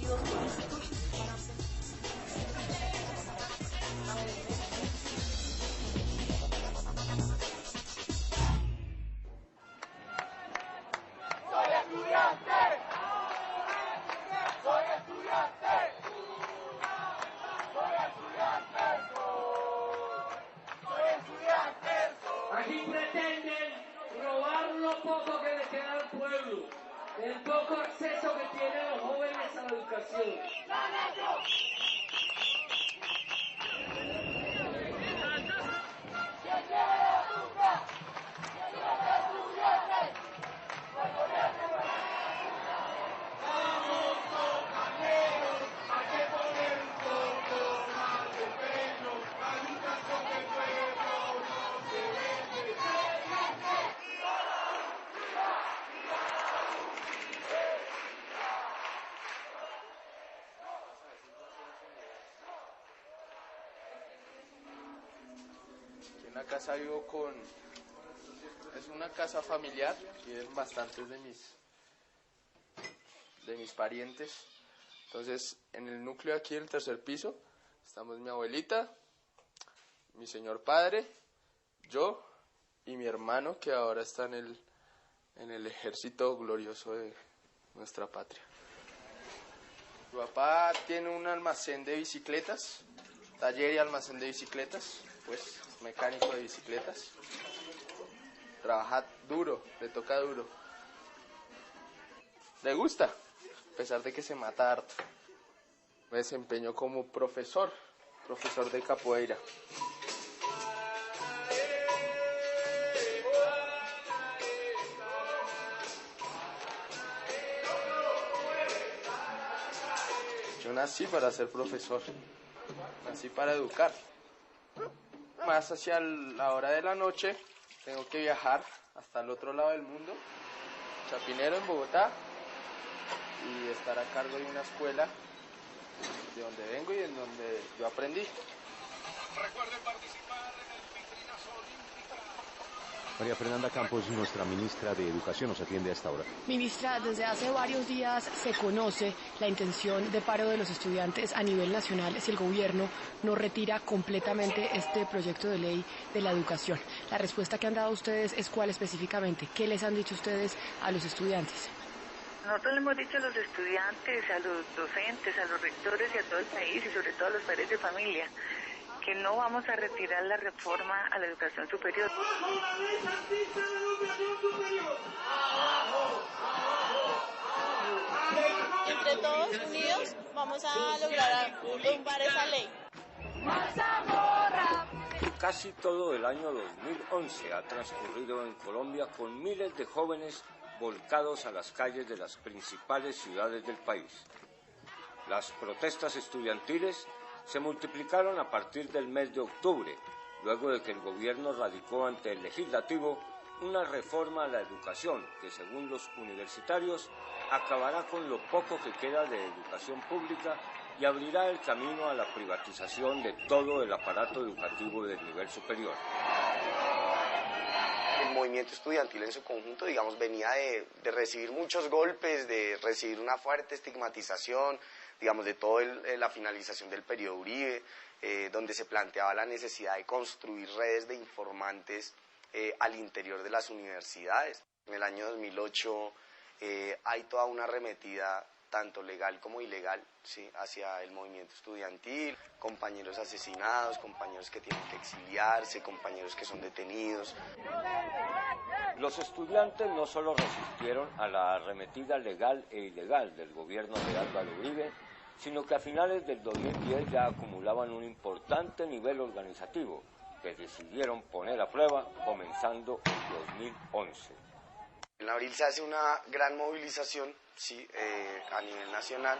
líquidos turísticos para hacer. ¡Soy estudiante! ¡Soy estudiante! ¡Soy estudiante! ¡Soy estudiante! Aquí pretenden robar lo poco que le queda al pueblo, el poco acceso que tienen los jóvenes a la educación. En la casa vivo con... Es una casa familiar, viven bastantes de mis parientes. Entonces, en el núcleo aquí, en el tercer piso, estamos mi abuelita, mi señor padre, yo y mi hermano, que ahora está en el ejército glorioso de nuestra patria. Mi papá tiene un almacén de bicicletas, taller y almacén de bicicletas, pues mecánico de bicicletas. Trabaja duro, le toca duro. Le gusta, a pesar de que se mata harto. Me desempeño como profesor de capoeira. Yo nací para ser profesor, nací para educar. Más hacia la hora de la noche tengo que viajar hasta el otro lado del mundo, Chapinero en Bogotá, y estar a cargo de una escuela de donde vengo y en donde yo aprendí. Recuerden participar en el vitrinazo olímpico. María Fernanda Campos, nuestra ministra de Educación, nos atiende a esta hora. Ministra, desde hace varios días se conoce la intención de paro de los estudiantes a nivel nacional si el gobierno no retira completamente este proyecto de ley de la educación. La respuesta que han dado ustedes es cuál específicamente. ¿Qué les han dicho ustedes a los estudiantes? Nosotros le hemos dicho a los estudiantes, a los docentes, a los rectores y a todo el país y sobre todo a los padres de familia que no vamos a retirar la reforma a la educación superior. Entre todos unidos vamos a lograr tumbar esa ley. Casi todo el año 2011 ha transcurrido en Colombia con miles de jóvenes volcados a las calles de las principales ciudades del país. Las protestas estudiantiles se multiplicaron a partir del mes de octubre, luego de que el gobierno radicó ante el legislativo una reforma a la educación que, según los universitarios, acabará con lo poco que queda de educación pública y abrirá el camino a la privatización de todo el aparato educativo del nivel superior. El movimiento estudiantil en su conjunto, digamos, venía de recibir muchos golpes, de recibir una fuerte estigmatización, digamos, de toda la finalización del periodo Uribe, donde se planteaba la necesidad de construir redes de informantes al interior de las universidades. En el año 2008 hay toda una arremetida, tanto legal como ilegal, ¿sí?, hacia el movimiento estudiantil, compañeros asesinados, compañeros que tienen que exiliarse, compañeros que son detenidos. Los estudiantes no solo resistieron a la arremetida legal e ilegal del gobierno de Álvaro Uribe, sino que a finales del 2010 ya acumulaban un importante nivel organizativo que decidieron poner a prueba comenzando en 2011. En abril se hace una gran movilización, sí, a nivel nacional.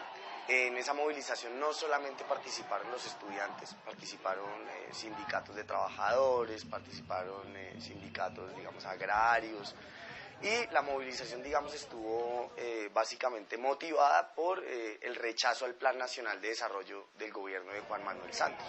En esa movilización no solamente participaron los estudiantes, participaron sindicatos de trabajadores, participaron sindicatos, digamos, agrarios, y la movilización, digamos, estuvo básicamente motivada por el rechazo al Plan Nacional de Desarrollo del gobierno de Juan Manuel Santos.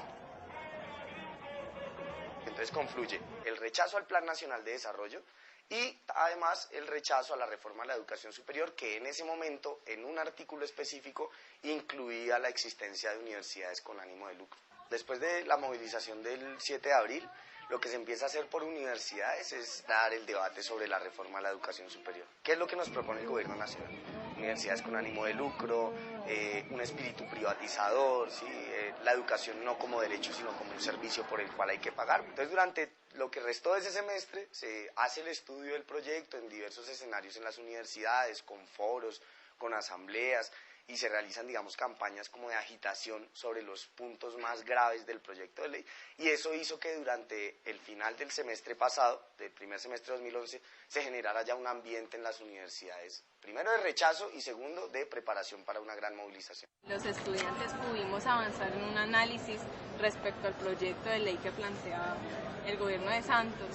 Entonces confluye el rechazo al Plan Nacional de Desarrollo, y además el rechazo a la reforma a la educación superior, que en ese momento, en un artículo específico, incluía la existencia de universidades con ánimo de lucro. Después de la movilización del 7 de abril, lo que se empieza a hacer por universidades es dar el debate sobre la reforma a la educación superior. ¿Qué es lo que nos propone el gobierno nacional? Universidades con ánimo de lucro, un espíritu privatizador, ¿sí? La educación no como derecho, sino como un servicio por el cual hay que pagar. Entonces, durante lo que restó de ese semestre, se hace el estudio del proyecto en diversos escenarios en las universidades, con foros, con asambleas, y se realizan, digamos, campañas como de agitación sobre los puntos más graves del proyecto de ley, y eso hizo que durante el final del semestre pasado, del primer semestre de 2011, se generara ya un ambiente en las universidades, primero de rechazo y segundo de preparación para una gran movilización. Los estudiantes pudimos avanzar en un análisis respecto al proyecto de ley que planteaba el gobierno de Santos.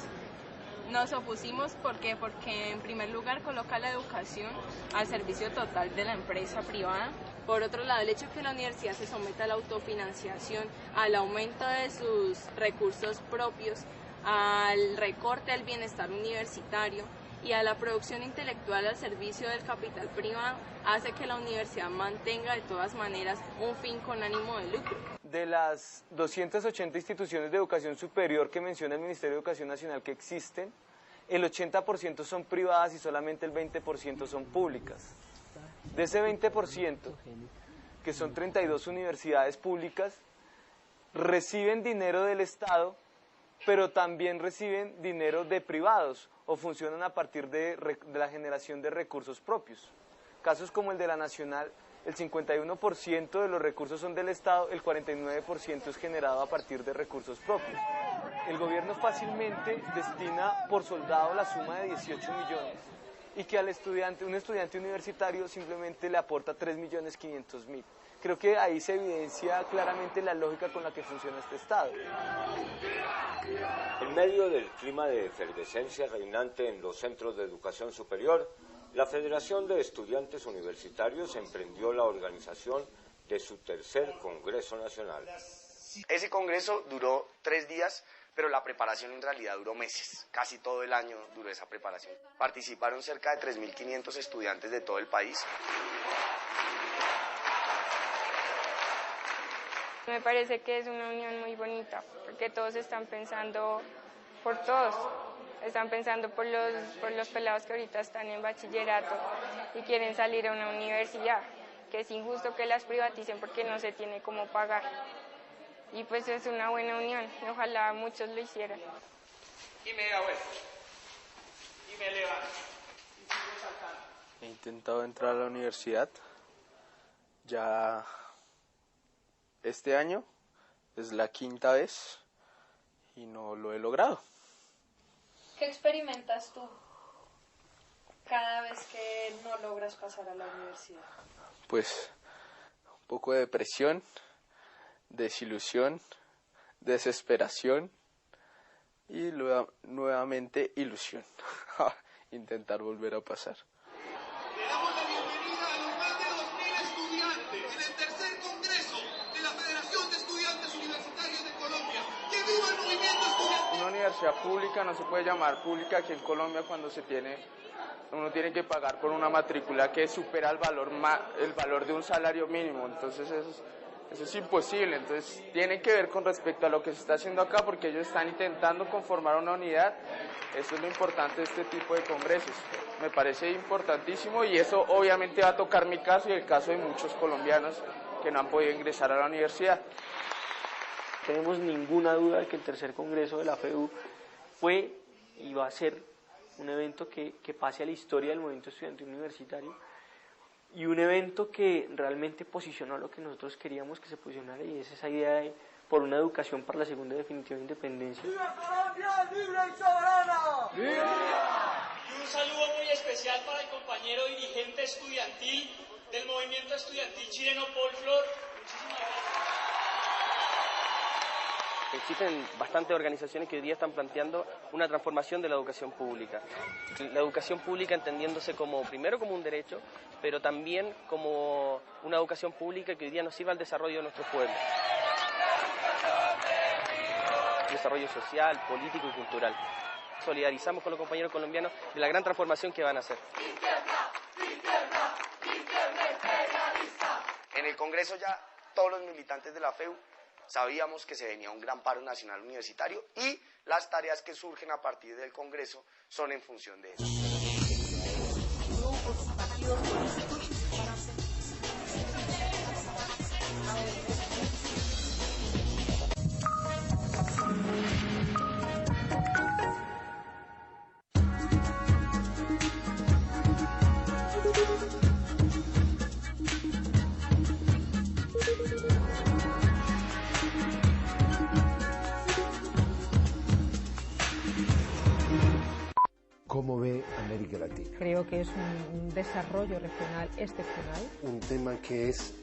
Nos opusimos porque en primer lugar coloca la educación al servicio total de la empresa privada. Por otro lado, el hecho de que la universidad se someta a la autofinanciación, al aumento de sus recursos propios, al recorte del bienestar universitario y a la producción intelectual al servicio del capital privado, hace que la universidad mantenga de todas maneras un fin con ánimo de lucro. De las 280 instituciones de educación superior que menciona el Ministerio de Educación Nacional que existen, el 80% son privadas y solamente el 20% son públicas. De ese 20%, que son 32 universidades públicas, reciben dinero del Estado, pero también reciben dinero de privados o funcionan a partir de la generación de recursos propios. Casos como el de la Nacional, el 51% de los recursos son del Estado, el 49% es generado a partir de recursos propios. El gobierno fácilmente destina por soldado la suma de 18 millones y que al estudiante, un estudiante universitario simplemente le aporta 3.500.000. Creo que ahí se evidencia claramente la lógica con la que funciona este Estado. En medio del clima de efervescencia reinante en los centros de educación superior, la Federación de Estudiantes Universitarios emprendió la organización de su tercer Congreso Nacional. Ese congreso duró 3 días, pero la preparación en realidad duró meses. Casi todo el año duró esa preparación. Participaron cerca de 3.500 estudiantes de todo el país. Me parece que es una unión muy bonita, porque todos están pensando por todos. Están pensando por los pelados que ahorita están en bachillerato y quieren salir a una universidad, que es injusto que las privaticen porque no se tiene cómo pagar. Y pues es una buena unión, y ojalá muchos lo hicieran. Y me da vuelta, y me levanto, y sigo saltando. He intentado entrar a la universidad, ya este año es la 5ª vez y no lo he logrado. ¿Qué experimentas tú cada vez que no logras pasar a la universidad? Pues un poco de depresión, desilusión, desesperación y nuevamente ilusión. Intentar volver a pasar. Le damos la bienvenida a los más de 2.000 estudiantes en el tercer congreso de la Federación de Estudiantes Universitarios de Colombia. ¡Que viva el movimiento estudiantil! Una universidad pública no se puede llamar pública aquí en Colombia cuando uno tiene que pagar por una matrícula que supera el valor de un salario mínimo. Entonces eso es imposible. Entonces tiene que ver con respecto a lo que se está haciendo acá, porque ellos están intentando conformar una unidad. Eso es lo importante de este tipo de congresos. Me parece importantísimo y eso obviamente va a tocar mi caso y el caso de muchos colombianos que no han podido ingresar a la universidad. No tenemos ninguna duda de que el tercer congreso de la FEU fue y va a ser un evento que pase a la historia del movimiento estudiantil universitario y un evento que realmente posicionó lo que nosotros queríamos que se posicionara, y es esa idea de por una educación para la segunda y definitiva independencia. ¡Viva Colombia, libre y soberana! ¡Viva! Y un saludo muy especial para el compañero dirigente estudiantil del movimiento estudiantil chileno, Paul Flor. Muchísimas gracias. Existen bastantes organizaciones que hoy día están planteando una transformación de la educación pública. La educación pública entendiéndose primero como un derecho, pero también como una educación pública que hoy día nos sirva al desarrollo de nuestro pueblo. Desarrollo social, político y cultural. Solidarizamos con los compañeros colombianos de la gran transformación que van a hacer. En el Congreso ya todos los militantes de la FEU sabíamos que se venía un gran paro nacional universitario y las tareas que surgen a partir del Congreso son en función de eso. ¿Cómo ve América Latina? Creo que es un desarrollo regional excepcional. Un tema que es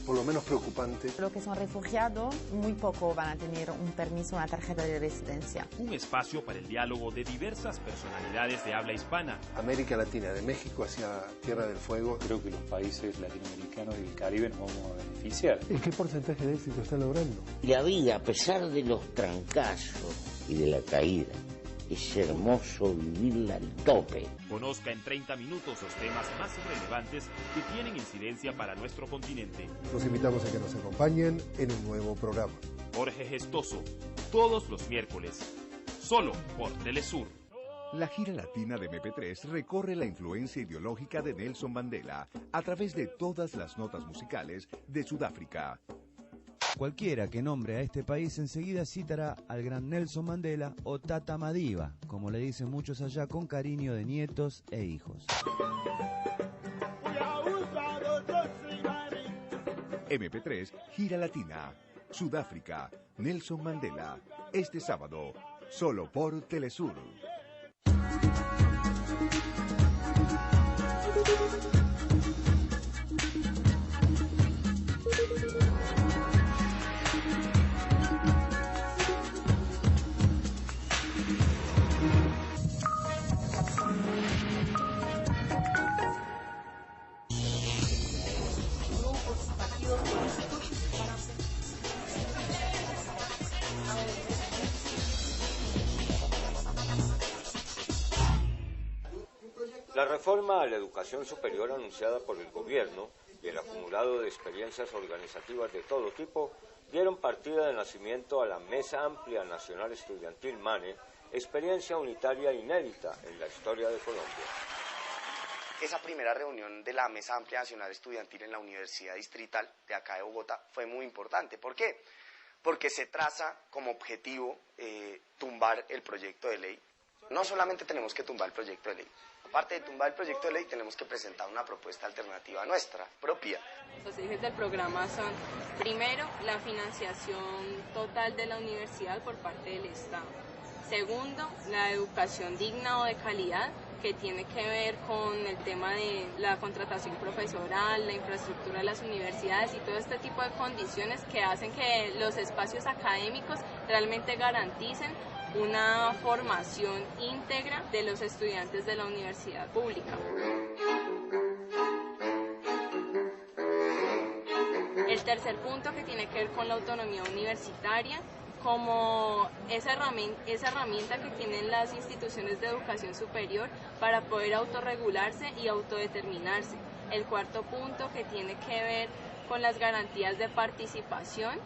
por lo menos preocupante. Los que son refugiados muy poco van a tener un permiso, una tarjeta de residencia. Un espacio para el diálogo de diversas personalidades de habla hispana. América Latina, de México hacia Tierra del Fuego. Creo que los países latinoamericanos y del Caribe nos vamos a beneficiar. ¿En qué porcentaje de éxito está logrando? La vida, a pesar de los trancazos y de la caída, es hermoso vivirla al tope. Conozca en 30 minutos los temas más relevantes que tienen incidencia para nuestro continente. Los invitamos a que nos acompañen en un nuevo programa. Jorge Gestoso, todos los miércoles, solo por Telesur. La gira latina de MP3 recorre la influencia ideológica de Nelson Mandela a través de todas las notas musicales de Sudáfrica. Cualquiera que nombre a este país enseguida citará al gran Nelson Mandela o Tata Madiba, como le dicen muchos allá con cariño de nietos e hijos. MP3, gira latina, Sudáfrica, Nelson Mandela, este sábado, solo por Telesur. La reforma a la educación superior anunciada por el gobierno y el acumulado de experiencias organizativas de todo tipo dieron partida de nacimiento a la Mesa Amplia Nacional Estudiantil MANE, experiencia unitaria inédita en la historia de Colombia. Esa primera reunión de la Mesa Amplia Nacional Estudiantil en la Universidad Distrital de acá de Bogotá fue muy importante. ¿Por qué? Porque se traza como objetivo tumbar el proyecto de ley. No solamente tenemos que tumbar el proyecto de ley, aparte de tumbar el proyecto de ley tenemos que presentar una propuesta alternativa nuestra, propia. Los ejes del programa son, primero, la financiación total de la universidad por parte del Estado. Segundo, la educación digna o de calidad, que tiene que ver con el tema de la contratación profesoral, la infraestructura de las universidades y todo este tipo de condiciones que hacen que los espacios académicos realmente garanticen una formación íntegra de los estudiantes de la universidad pública. El tercer punto, que tiene que ver con la autonomía universitaria, como esa herramienta que tienen las instituciones de educación superior para poder autorregularse y autodeterminarse. El cuarto punto, que tiene que ver con las garantías de participación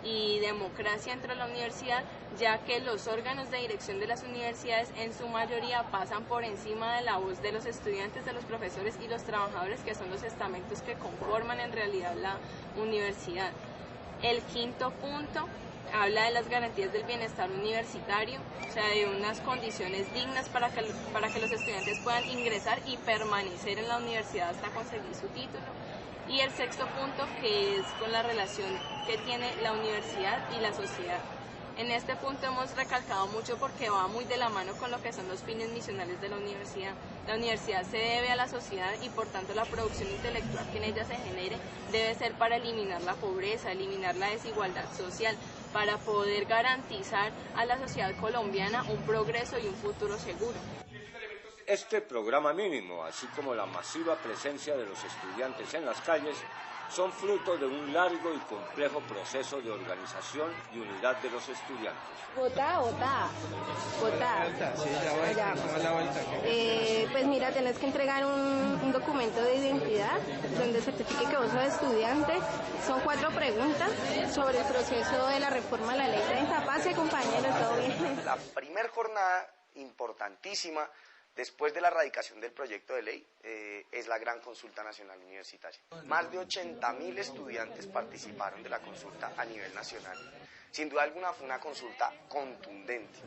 y democracia entre la universidad, ya que los órganos de dirección de las universidades en su mayoría pasan por encima de la voz de los estudiantes, de los profesores y los trabajadores, que son los estamentos que conforman en realidad la universidad. El quinto punto habla de las garantías del bienestar universitario, o sea, de unas condiciones dignas para que los estudiantes puedan ingresar y permanecer en la universidad hasta conseguir su título. Y el sexto punto, que es con la relación que tiene la universidad y la sociedad. En este punto hemos recalcado mucho porque va muy de la mano con lo que son los fines misionales de la universidad. La universidad se debe a la sociedad y por tanto la producción intelectual que en ella se genere debe ser para eliminar la pobreza, eliminar la desigualdad social, para poder garantizar a la sociedad colombiana un progreso y un futuro seguro. Este programa mínimo, así como la masiva presencia de los estudiantes en las calles, son fruto de un largo y complejo proceso de organización y unidad de los estudiantes. Vota. Sí, ya voy, a la vuelta. Pues mira, tienes que entregar un documento de identidad donde certifique que vos sos estudiante. Son 4 preguntas sobre el proceso de la reforma a la ley 30. Pase, compañero, todo bien. La primer jornada importantísima después de la radicación del proyecto de ley es la Gran Consulta Nacional Universitaria. Más de 80.000 estudiantes participaron de la consulta a nivel nacional. Sin duda alguna fue una consulta contundente.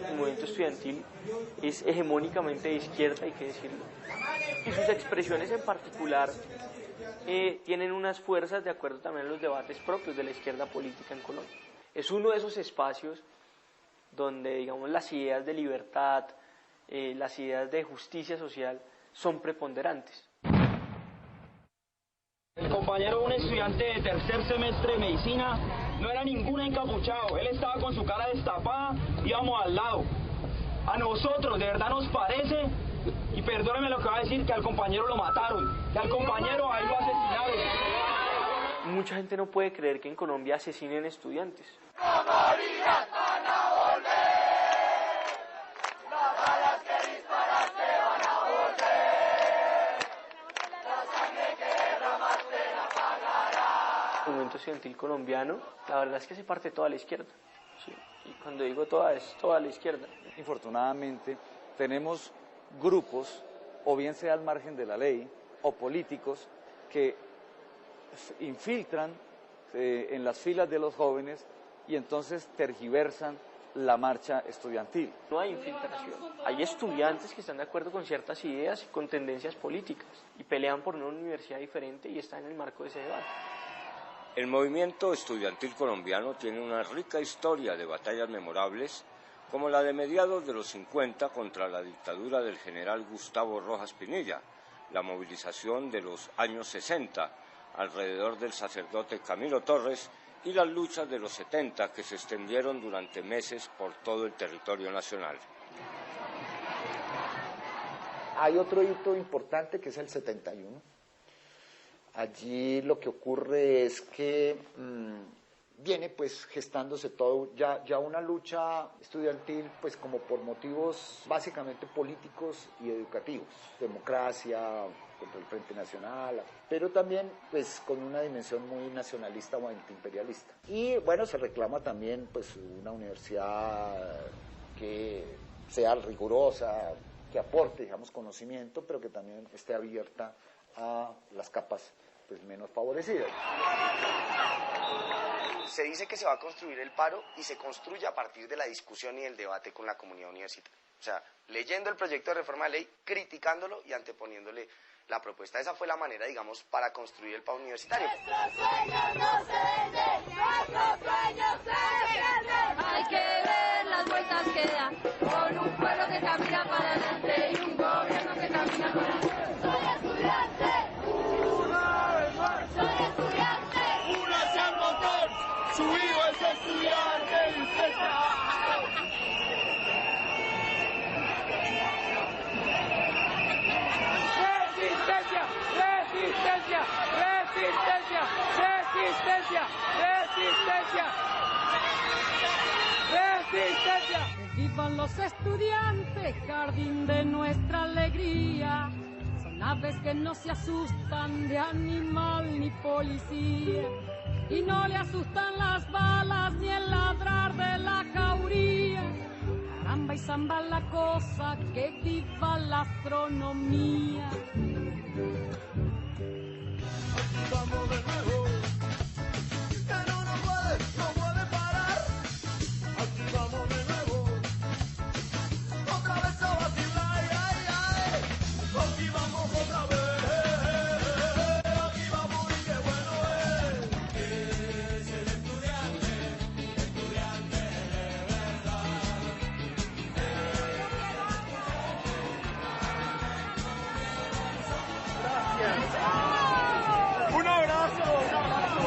El movimiento estudiantil es hegemónicamente de izquierda, hay que decirlo. Y sus expresiones en particular tienen unas fuerzas de acuerdo también a los debates propios de la izquierda política en Colombia. Es uno de esos espacios donde, digamos, las ideas de libertad, las ideas de justicia social son preponderantes. El compañero, un estudiante de tercer semestre de medicina, no era ningún encapuchado, él estaba con su cara destapada, íbamos al lado. A nosotros, de verdad nos parece, y perdóneme lo que va a decir, que al compañero lo mataron, que al compañero ahí lo asesinaron. Mucha gente no puede creer que en Colombia asesinen estudiantes. El movimiento estudiantil colombiano, la verdad es que se parte toda la izquierda. Sí. Y cuando digo toda, es toda la izquierda. Infortunadamente, tenemos grupos, o bien sea al margen de la ley, o políticos, que infiltran en las filas de los jóvenes y entonces tergiversan la marcha estudiantil. No hay infiltración. Hay estudiantes que están de acuerdo con ciertas ideas y con tendencias políticas y pelean por una universidad diferente y están en el marco de ese debate. El movimiento estudiantil colombiano tiene una rica historia de batallas memorables, como la de mediados de los 50 contra la dictadura del general Gustavo Rojas Pinilla, la movilización de los años 60 alrededor del sacerdote Camilo Torres y las luchas de los 70 que se extendieron durante meses por todo el territorio nacional. Hay otro hito importante que es el 71. Allí lo que ocurre es que viene pues gestándose todo, ya una lucha estudiantil pues como por motivos básicamente políticos y educativos, democracia, contra el Frente Nacional, pero también pues con una dimensión muy nacionalista o antiimperialista. Y bueno, se reclama también pues una universidad que sea rigurosa, que aporte, digamos, conocimiento, pero que también esté abierta a las capas pues menos favorecidas. Se dice que se va a construir el paro y se construye a partir de la discusión y el debate con la comunidad universitaria. O sea, leyendo el proyecto de reforma de ley, criticándolo y anteponiéndole la propuesta. Esa fue la manera, digamos, para construir el paro universitario. Nuestros sueños no se venden, nuestros sueños se defienden. Hay que ver las vueltas que da, con un pueblo que camina para adelante y un gobierno que camina para adelante. Soy estudiante, una vez más. Soy estudiante, uno hacia el motor. Su hijo es estudiante y usted trabaja. Resistencia, resistencia, resistencia, resistencia, resistencia, resistencia. Que vivan los estudiantes, jardín de nuestra alegría. Son aves que no se asustan de animal ni policía. Y no le asustan las balas ni el ladrar de la jauría. Caramba y zamba la cosa, que viva la astronomía. Vamos de nuevo, que no puede parar. Aquí vamos de nuevo, otra vez a vacilar, ay, ay. Aquí vamos otra vez, aquí vamos y qué bueno es. Es el estudiante de verdad. Gracias. Un abrazo, un abrazo.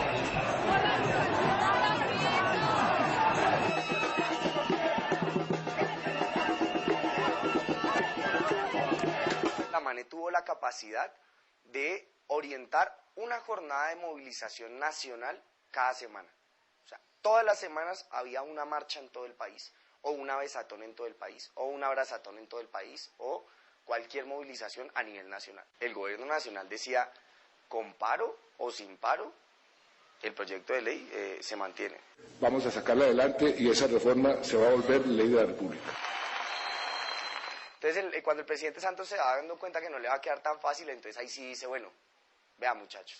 La MANE tuvo la capacidad de orientar una jornada de movilización nacional cada semana. O sea, todas las semanas había una marcha en todo el país, o una besatón en todo el país, o un abrazatón en todo el país, o cualquier movilización a nivel nacional. El gobierno nacional decía, con paro o sin paro, el proyecto de ley se mantiene. Vamos a sacarla adelante y esa reforma se va a volver ley de la República. Entonces, cuando el presidente Santos se va dando cuenta que no le va a quedar tan fácil, entonces ahí sí dice, bueno, vean muchachos,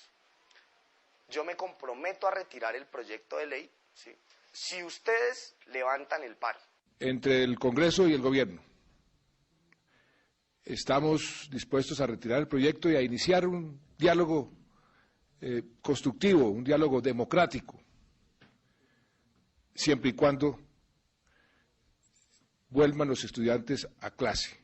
yo me comprometo a retirar el proyecto de ley, ¿sí?, si ustedes levantan el paro. Entre el Congreso y el Gobierno estamos dispuestos a retirar el proyecto y a iniciar un diálogo constructivo, un diálogo democrático, siempre y cuando vuelvan los estudiantes a clase.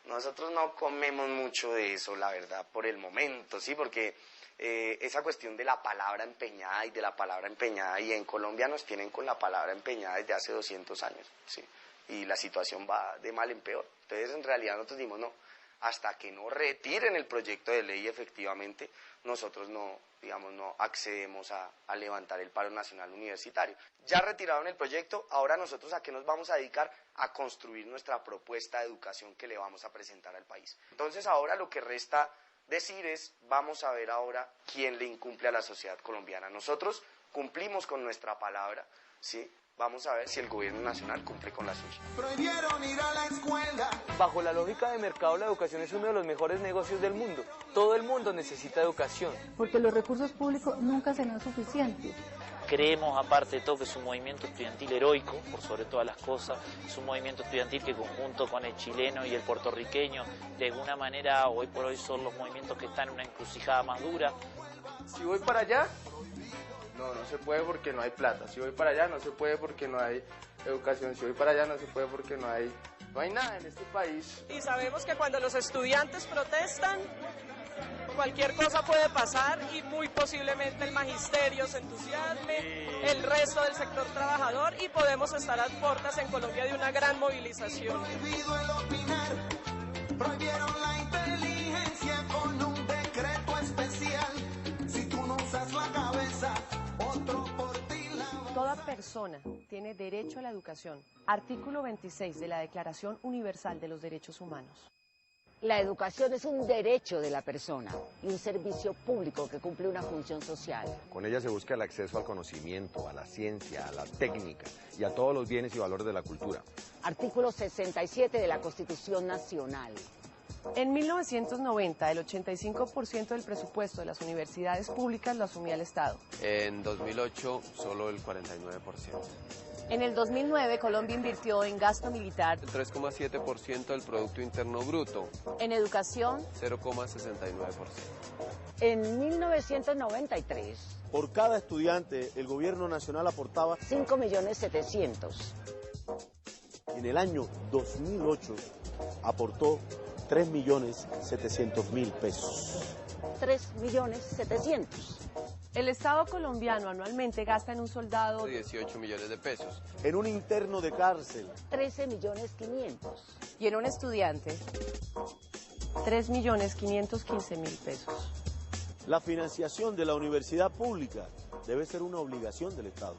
Nosotros no comemos mucho de eso, la verdad, por el momento, ¿sí? Porque esa cuestión de la palabra empeñada y en Colombia nos tienen con la palabra empeñada desde hace 200 años, ¿sí? Y la situación va de mal en peor. Entonces, en realidad, nosotros dimos, no, hasta que no retiren el proyecto de ley, efectivamente, nosotros no accedemos a levantar el paro nacional universitario. Ya retiraron el proyecto, ahora nosotros ¿a qué nos vamos a dedicar? A construir nuestra propuesta de educación que le vamos a presentar al país. Entonces, ahora lo que resta decir es, vamos a ver ahora quién le incumple a la sociedad colombiana. Nosotros cumplimos con nuestra palabra, ¿sí? Vamos a ver si el gobierno nacional cumple con la suya. Prohibieron ir a la escuela. Bajo la lógica de mercado, la educación es uno de los mejores negocios del mundo. Todo el mundo necesita educación. Porque los recursos públicos nunca serán suficientes. Creemos, aparte de todo, que es un movimiento estudiantil heroico, por sobre todas las cosas. Es un movimiento estudiantil que, conjunto con el chileno y el puertorriqueño, de alguna manera, hoy por hoy son los movimientos que están en una encrucijada más dura. Si voy para allá, no se puede porque no hay plata. Si voy para allá, no se puede porque no hay educación. Si voy para allá, no se puede porque no hay nada en este país. Y sabemos que cuando los estudiantes protestan, cualquier cosa puede pasar y muy posiblemente el magisterio se entusiasme, el resto del sector trabajador, y podemos estar a puertas en Colombia de una gran movilización. Prohibido el opinar, prohibieron la inteligencia con un decreto especial. Si tú no usas la cabeza, otro por ti la va. Toda persona tiene derecho a la educación. Artículo 26 de la Declaración Universal de los Derechos Humanos. La educación es un derecho de la persona y un servicio público que cumple una función social. Con ella se busca el acceso al conocimiento, a la ciencia, a la técnica y a todos los bienes y valores de la cultura. Artículo 67 de la Constitución Nacional. En 1990, el 85% del presupuesto de las universidades públicas lo asumía el Estado. En 2008, solo el 49%. En el 2009, Colombia invirtió en gasto militar El 3,7% del Producto Interno Bruto. En educación 0,69%. En 1993, por cada estudiante, el gobierno nacional aportaba 5.700.000. En el año 2008 aportó 3.700.000 pesos. 3.700.000. El Estado colombiano anualmente gasta en un soldado 18 millones de pesos. En un interno de cárcel 13.500.000. Y en un estudiante 3.515.000 pesos. La financiación de la universidad pública debe ser una obligación del Estado.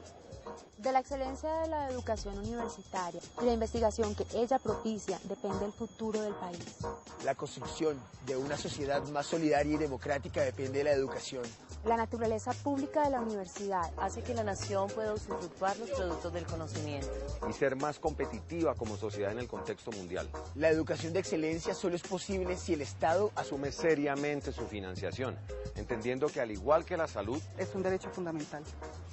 De la excelencia de la educación universitaria y la investigación que ella propicia depende el futuro del país. La construcción de una sociedad más solidaria y democrática depende de la educación. La naturaleza pública de la universidad hace que la nación pueda usufructuar los productos del conocimiento y ser más competitiva como sociedad en el contexto mundial. La educación de excelencia solo es posible si el Estado asume seriamente su financiación, entendiendo que al igual que la salud, es un derecho fundamental.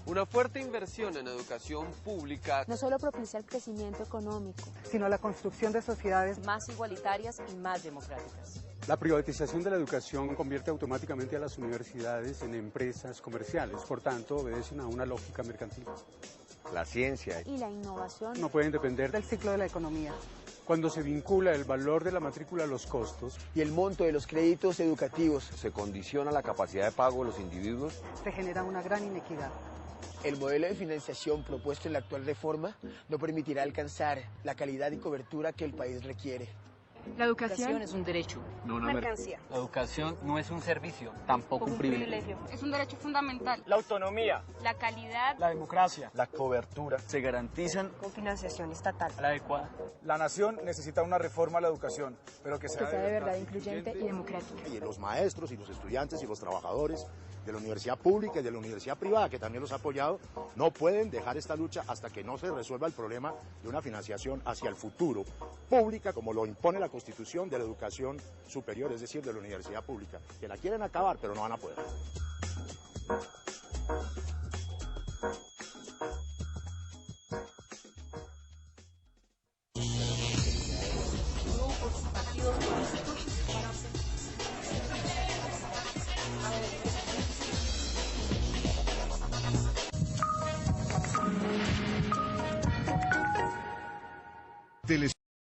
Una fuerte inversión en educación pública no solo propicia el crecimiento económico, sino la construcción de sociedades más igualitarias y más democráticas. La privatización de la educación convierte automáticamente a las universidades en empresas comerciales, por tanto obedecen a una lógica mercantil. La ciencia y la innovación no pueden depender del ciclo de la economía. Cuando se vincula el valor de la matrícula a los costos y el monto de los créditos educativos, se condiciona la capacidad de pago de los individuos, se genera una gran inequidad. El modelo de financiación propuesto en la actual reforma no permitirá alcanzar la calidad y cobertura que el país requiere. La educación es un derecho, no una mercancía. La educación no es un servicio, tampoco un privilegio. Es un derecho fundamental. La autonomía, la calidad, la democracia, la cobertura se garantizan con financiación estatal adecuada. La nación necesita una reforma a la educación, pero que sea de verdad incluyente y democrática. Y los maestros y los estudiantes y los trabajadores de la universidad pública y de la universidad privada, que también los ha apoyado, no pueden dejar esta lucha hasta que no se resuelva el problema de una financiación hacia el futuro pública, como lo impone la Constitución de la educación superior, es decir, de la universidad pública, que la quieren acabar, pero no van a poder.